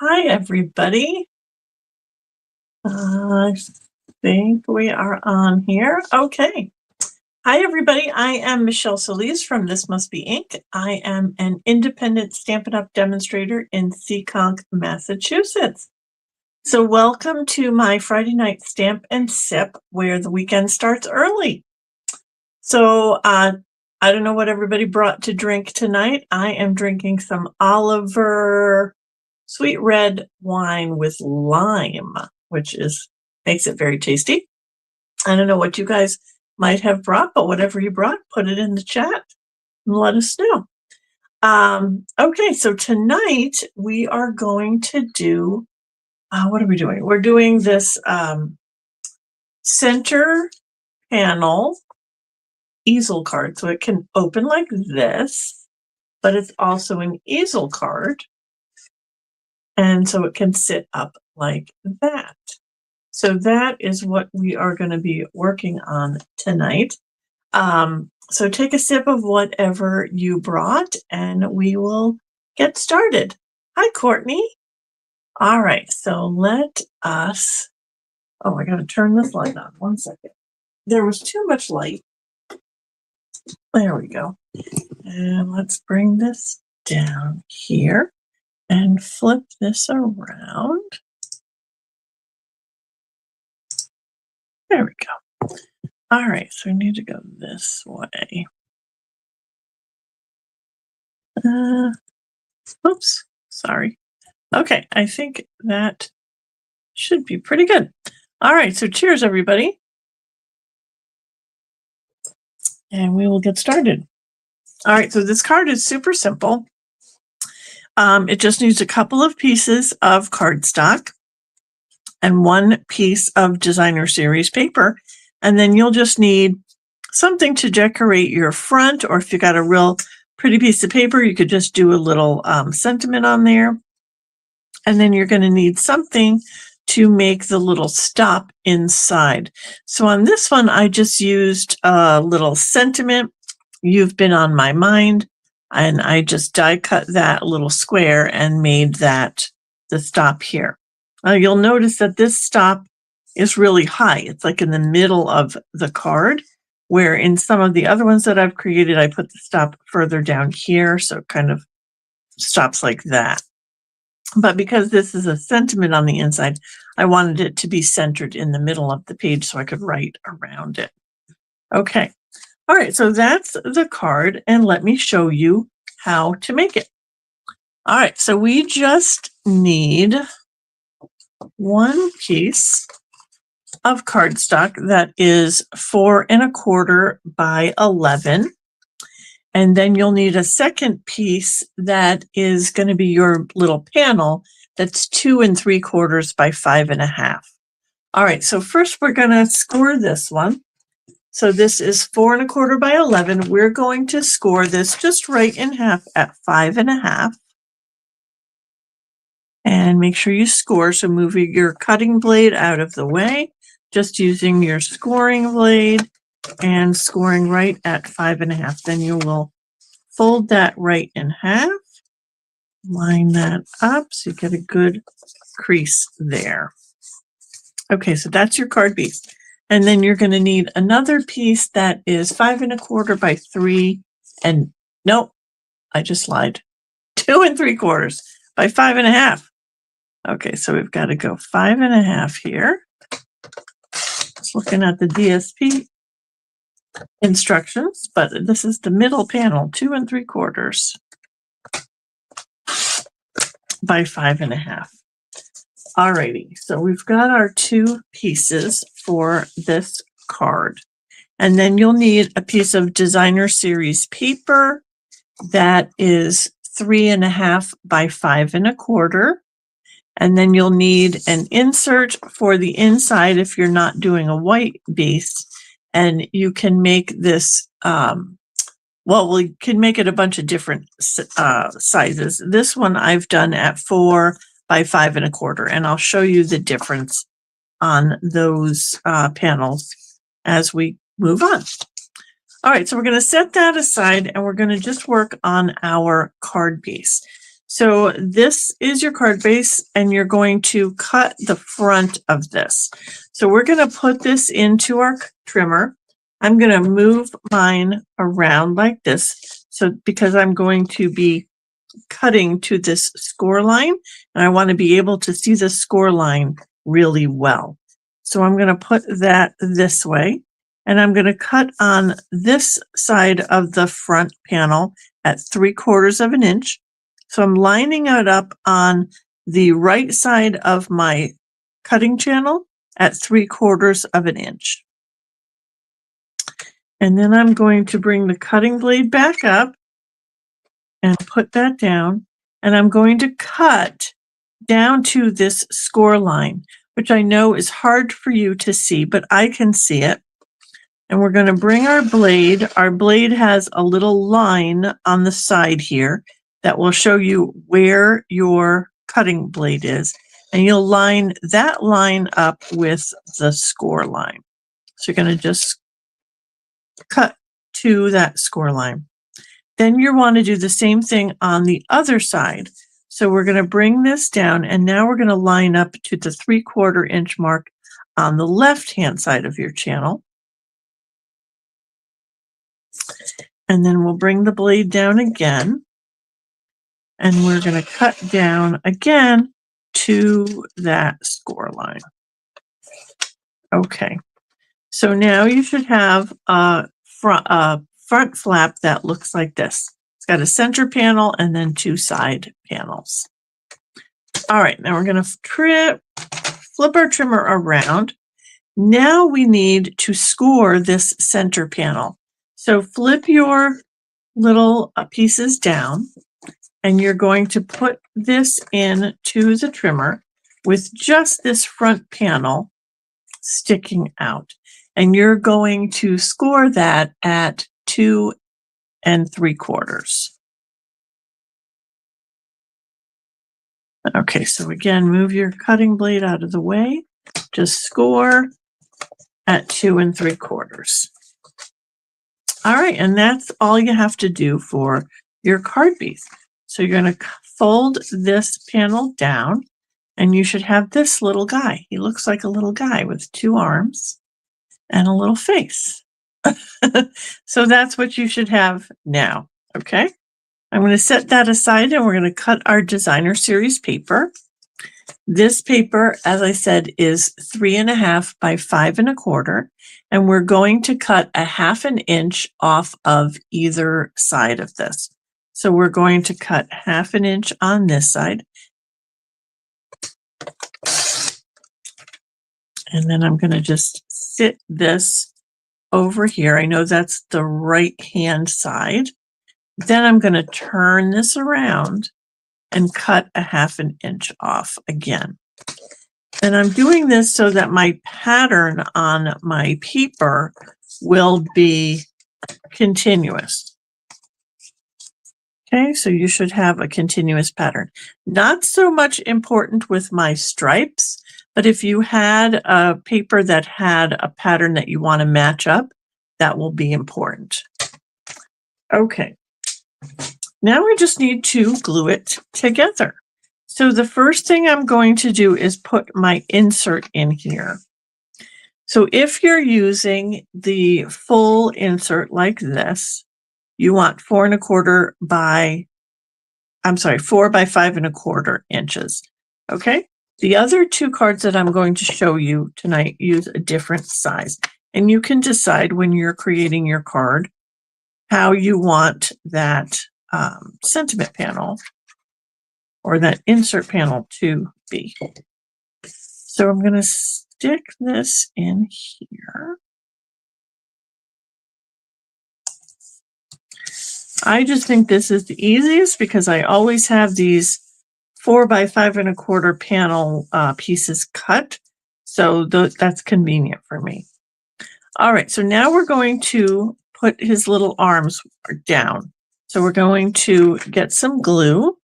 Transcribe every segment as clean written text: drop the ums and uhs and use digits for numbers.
Hi, everybody. I think we are on here. Okay. Hi, everybody. I am Michelle Solis from This Must Be Ink. I am an independent Stampin' Up! Demonstrator in Seekonk, Massachusetts. So welcome to my Friday night Stamp and Sip, where the weekend starts early. So I don't know what everybody brought to drink tonight. I am drinking some Oliver sweet red wine with lime, which makes it very tasty. I don't know what you guys might have brought, but whatever you brought, put it in the chat and let us know. Okay, so tonight we are going to do, what are we doing? We're doing this center panel easel card. So it can open like this, but it's also an easel card. And so it can sit up like that. So that is what we are going to be working on tonight. So take a sip of whatever you brought and we will get started. Hi, Courtney. All right, so let us, I got to turn this light on. 1 second. There was too much light. There we go. And let's bring this down here and flip this around. There we go. All right, so we need to go this way. Oops, sorry. Okay, I think that should be pretty good. All right, so cheers, everybody. And we will get started. All right, so this card is super simple. It just needs a couple of pieces of cardstock and one piece of designer series paper. And then you'll just need something to decorate your front, or if you got a real pretty piece of paper, you could just do a little sentiment on there. And then you're going to need something to make the little stop inside. So on this one, I just used a little sentiment, "You've been on my mind," and I just die cut that little square and made that the stop here. You'll notice that this stop is really high. It's like in the middle of the card, where in some of the other ones that I've created, I put the stop further down here, so it kind of stops like that. But because this is a sentiment on the inside, I wanted it to be centered in the middle of the page so I could write around it. Okay. All right, so that's the card, and let me show you how to make it. All right, so we just need one piece of cardstock that is 4 1/4 by 11. And then you'll need a second piece that is going to be your little panel that's 2 3/4 by 5 1/2. All right, so first we're going to score this one. So this is 4 1/4 by 11. We're going to score this just right in half at 5 1/2. And make sure you score, so move your cutting blade out of the way, just using your scoring blade and scoring right at 5 1/2. Then you will fold that right in half, line that up so you get a good crease there. Okay, so that's your card piece. And then you're going to need another piece that is 5 1/4 by 3, and nope, I just lied. 2 3/4 by 5 1/2. Okay, so we've got to go 5 1/2 here. Just looking at the DSP instructions, but this is the middle panel, 2 3/4 by 5 1/2. Alrighty, so we've got our two pieces for this card. And then you'll need a piece of designer series paper that is 3 1/2 by 5 1/4. And then you'll need an insert for the inside if you're not doing a white base. And you can make this, we can make it a bunch of different sizes. This one I've done at 4 by 5 1/4, and I'll show you the difference on those panels as we move on. All right, so we're going to set that aside and we're going to just work on our card base. So this is your card base, and you're going to cut the front of this. So we're going to put this into our trimmer. I'm going to move mine around like this. So because I'm going to be cutting to this score line, and I want to be able to see the score line really well. So I'm going to put that this way, and I'm going to cut on this side of the front panel at 3/4 of an inch. So I'm lining it up on the right side of my cutting channel at 3/4 of an inch. And then I'm going to bring the cutting blade back up and put that down. And I'm going to cut down to this score line, which I know is hard for you to see, but I can see it. And we're going to bring our blade. Our blade has a little line on the side here that will show you where your cutting blade is. And you'll line that line up with the score line. So you're going to just cut to that score line. Then you want to do the same thing on the other side. So we're going to bring this down, and now we're going to line up to the 3/4 inch mark on the left-hand side of your channel. And then we'll bring the blade down again, and we're going to cut down again to that score line. Okay, so now you should have a front flap that looks like this. It's got a center panel and then 2 side panels. All right, now we're going to flip our trimmer around. Now we need to score this center panel. So flip your little pieces down, and you're going to put this into the trimmer with just this front panel sticking out. And you're going to score that at 2 3/4. Okay, so again, move your cutting blade out of the way. Just score at 2 3/4. All right, and that's all you have to do for your card piece. So you're going to fold this panel down, and you should have this little guy. He looks like a little guy with 2 arms and a little face. So that's what you should have now, okay? I'm going to set that aside, and we're going to cut our designer series paper. This paper, as I said, is 3.5 by 5 1/4, and we're going to cut a 1/2 inch off of either side of this. So we're going to cut 1/2 inch on this side, and then I'm going to just sit this over here. I know that's the right hand side. Then I'm going to turn this around and cut a 1/2 inch off again. And I'm doing this so that my pattern on my paper will be continuous. Okay, so you should have a continuous pattern. Not so much important with my stripes, but if you had a paper that had a pattern that you want to match up, that will be important. Okay, now we just need to glue it together. So the first thing I'm going to do is put my insert in here. So if you're using the full insert like this, you want 4 by 5 1/4 inches. Okay. The other 2 cards that I'm going to show you tonight use a different size, and you can decide when you're creating your card how you want that sentiment panel or that insert panel to be. So I'm going to stick this in here. I just think this is the easiest because I always have these 4 by 5 1/4 panel pieces cut. So that's convenient for me. All right, so now we're going to put his little arms down. So we're going to get some glue.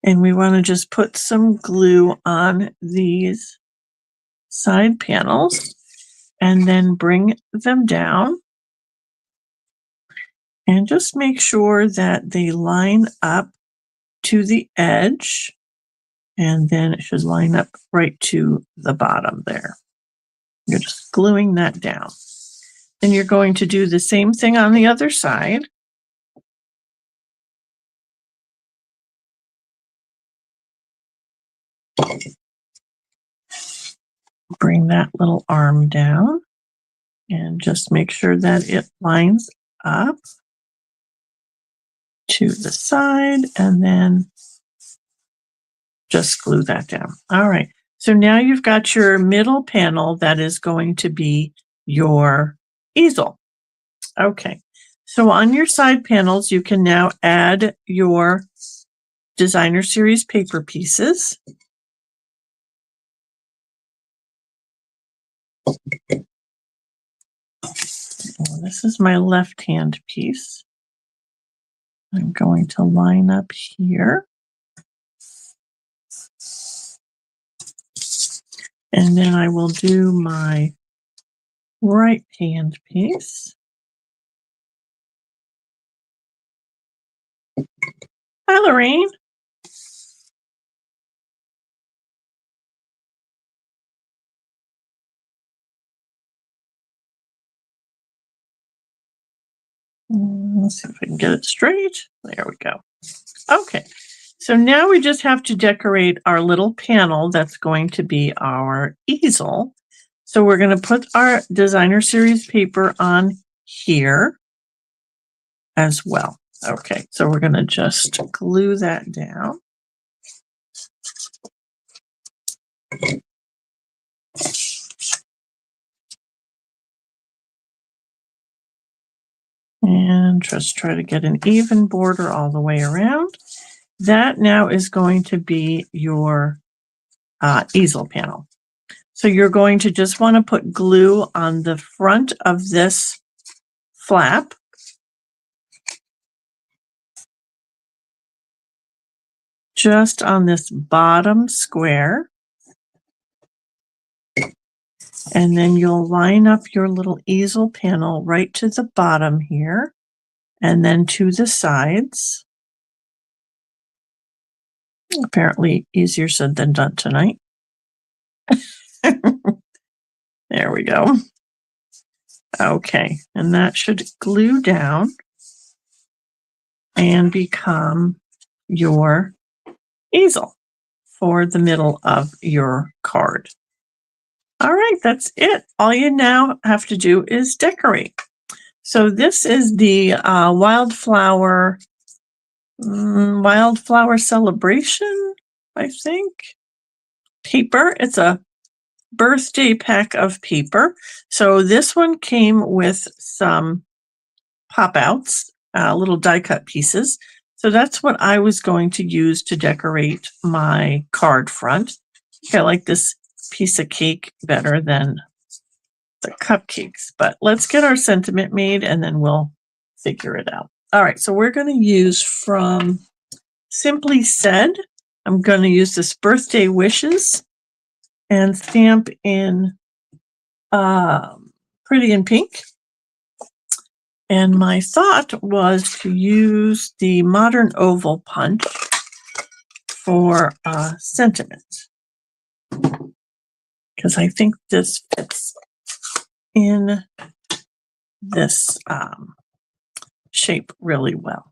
And we want to just put some glue on these side panels and then bring them down. And just make sure that they line up to the edge, and then it should line up right to the bottom there. You're just gluing that down. Then you're going to do the same thing on the other side. Bring that little arm down and just make sure that it lines up to the side, and then just glue that down. All right. So now you've got your middle panel that is going to be your easel. Okay. So on your side panels, you can now add your designer series paper pieces. Well, this is my left hand piece. I'm going to line up here. And then I will do my right hand piece. Hi, Lorraine. Let's see if I can get it straight. There we go. Okay, so now we just have to decorate our little panel that's going to be our easel. So we're going to put our designer series paper on here as well. Okay, so we're going to just glue that down. And just try to get an even border all the way around. That now is going to be your easel panel. So you're going to just want to put glue on the front of this flap. Just on this bottom square. And then you'll line up your little easel panel right to the bottom here, and then to the sides. Apparently easier said than done tonight. There we go. Okay, and that should glue down and become your easel for the middle of your card. All right, that's it. All you now have to do is decorate. So this is the wildflower celebration, I think, paper. It's a birthday pack of paper. So this one came with some pop-outs, little die cut pieces. So that's what I was going to use to decorate my card front. I like this piece of cake better than the cupcakes, but let's get our sentiment made and then we'll figure it out. All right, so we're going to use from Simply Said. I'm going to use this birthday wishes and stamp in Pretty in Pink. And my thought was to use the Modern Oval Punch for sentiment, because I think this fits in this shape really well.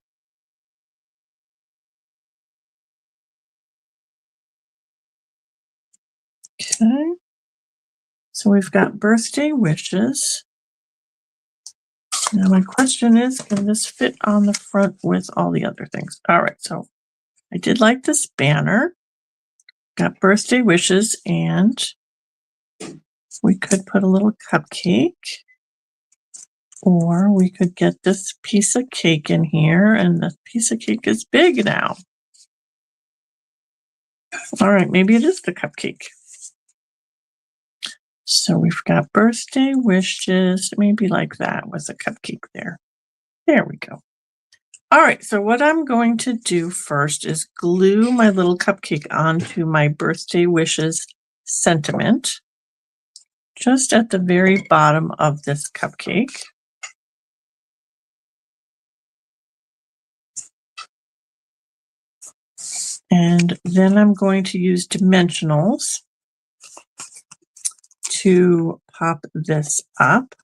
Okay, so we've got birthday wishes. Now my question is, can this fit on the front with all the other things? All right, so I did like this banner. Got birthday wishes, and we could put a little cupcake, or we could get this piece of cake in here, and the piece of cake is big now. All right, maybe it is the cupcake. So we've got birthday wishes, maybe like that with a cupcake there. There we go. All right, so what I'm going to do first is glue my little cupcake onto my birthday wishes sentiment, just at the very bottom of this cupcake. And then I'm going to use dimensionals to pop this up.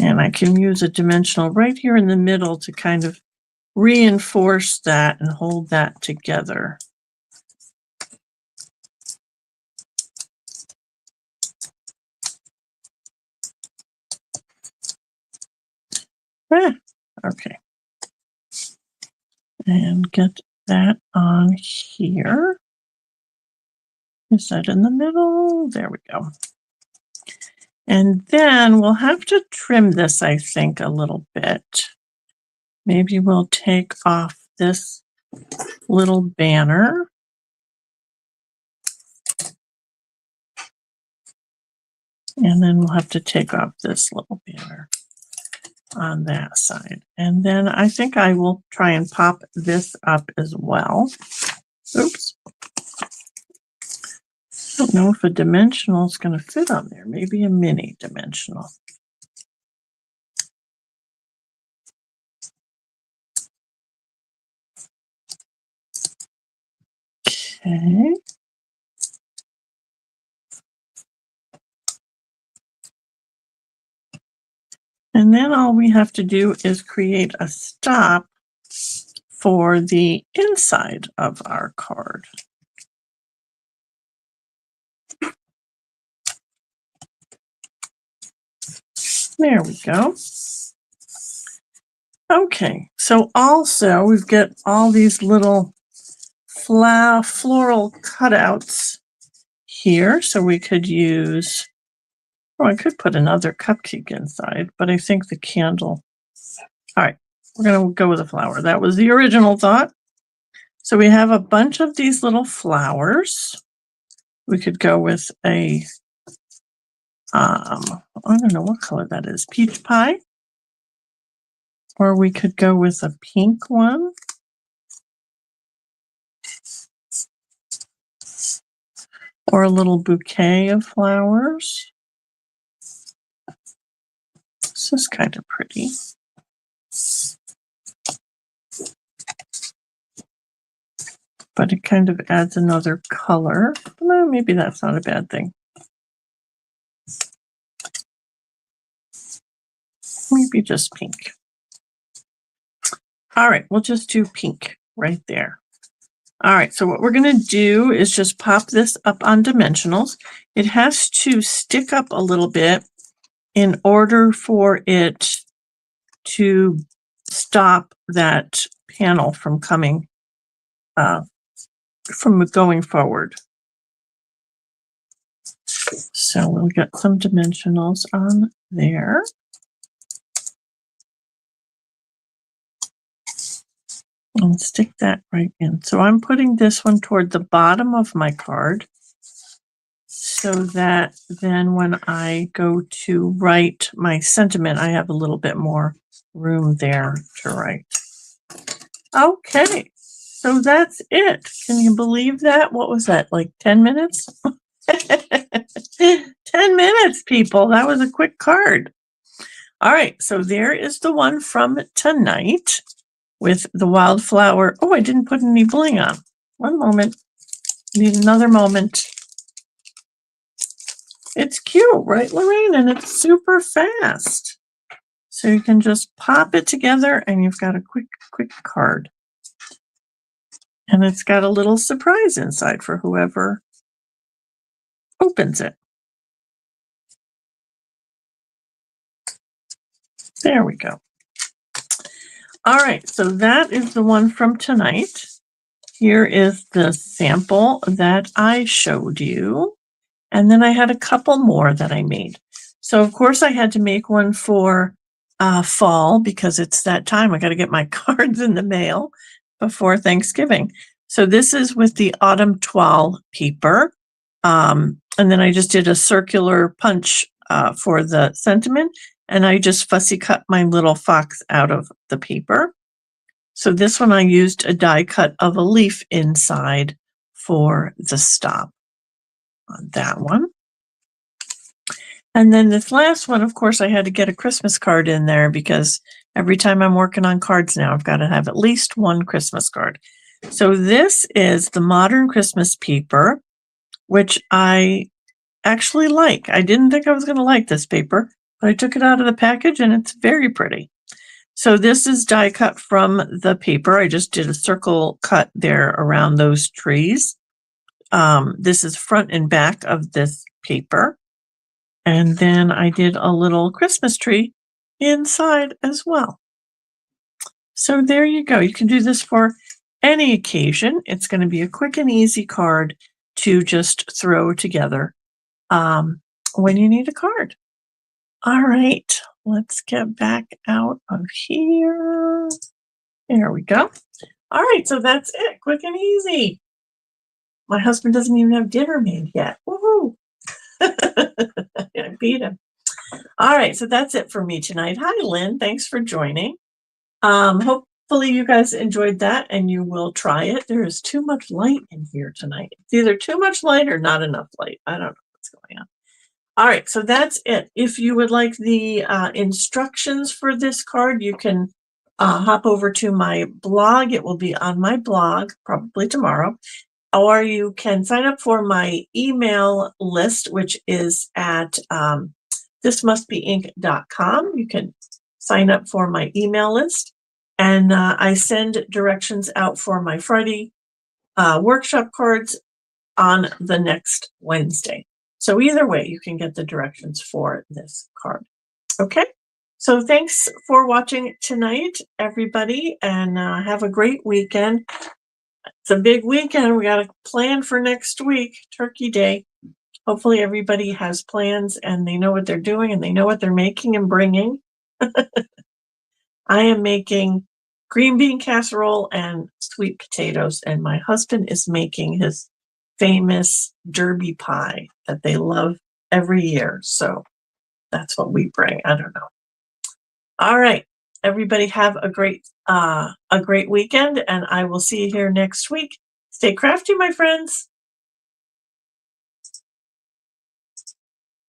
And I can use a dimensional right here in the middle to kind of reinforce that and hold that together. Okay. And get that on here. Is that in the middle? There we go. And then we'll have to trim this, I think, a little bit. Maybe we'll take off this little banner. And then we'll have to take off this little banner on that side. And then I think I will try and pop this up as well. Oops. I don't know if a dimensional is going to fit on there. Maybe a mini dimensional. Okay. And then all we have to do is create a stop for the inside of our card. There we go. Okay, so also we've got all these little floral cutouts here. So we could use, oh, I could put another cupcake inside, but I think the candle. All right, we're going to go with a flower. That was the original thought. So we have a bunch of these little flowers. We could go with a, I don't know what color that is, peach pie. Or we could go with a pink one. Or a little bouquet of flowers. This is kind of pretty. But it kind of adds another color. Well, maybe that's not a bad thing. Maybe just pink. All right, we'll just do pink right there. All right, so what we're going to do is just pop this up on dimensionals. It has to stick up a little bit in order for it to stop that panel from coming, from going forward. So we'll get some dimensionals on there. And stick that right in. So I'm putting this one toward the bottom of my card so that then when I go to write my sentiment, I have a little bit more room there to write. Okay, so that's it. Can you believe that? What was that, like 10 minutes? 10 minutes, people. That was a quick card. All right, so there is the one from tonight with the wildflower. Oh, I didn't put any bling on. One moment. Need another moment. It's cute, right, Lorraine? And it's super fast. So you can just pop it together and you've got a quick card. And it's got a little surprise inside for whoever opens it. There we go. All right, so that is the one from tonight. Here is the sample that I showed you. And then I had a couple more that I made. So of course I had to make one for fall because it's that time. I got to get my cards in the mail before Thanksgiving. So this is with the autumn toile paper. And then I just did a circular punch for the sentiment. And I just fussy cut my little fox out of the paper. So this one I used a die cut of a leaf inside for the stop on that one. And then this last one, of course, I had to get a Christmas card in there because every time I'm working on cards now, I've got to have at least one Christmas card. So this is the Modern Christmas paper, which I actually like. I didn't think I was going to like this paper, but I took it out of the package and it's very pretty. So this is die cut from the paper. I just did a circle cut there around those trees. This is front and back of this paper. And then I did a little Christmas tree inside as well. So there you go. You can do this for any occasion. It's going to be a quick and easy card to just throw together when you need a card. All right, let's get back out of here. There we go. All right, so that's it. Quick and easy. My husband doesn't even have dinner made yet. Woohoo! I beat him. All right, so that's it for me tonight. Hi, Lynn. Thanks for joining. Hopefully you guys enjoyed that and you will try it. There is too much light in here tonight. It's either too much light or not enough light. I don't know what's going on. All right, so that's it. If you would like the instructions for this card, you can hop over to my blog. It will be on my blog probably tomorrow. Or you can sign up for my email list, which is at thismustbeinc.com. You can sign up for my email list. And I send directions out for my Friday workshop cards on the next Wednesday. So either way, you can get the directions for this card. Okay, so thanks for watching tonight, everybody, and have a great weekend. It's a big weekend. We got to plan for next week, Turkey Day. Hopefully everybody has plans and they know what they're doing and they know what they're making and bringing. I am making green bean casserole and sweet potatoes, and my husband is making his famous derby pie that they love every year. So that's what we bring. I don't know. All right, everybody have a great weekend, and I will see you here next week. Stay crafty, my friends.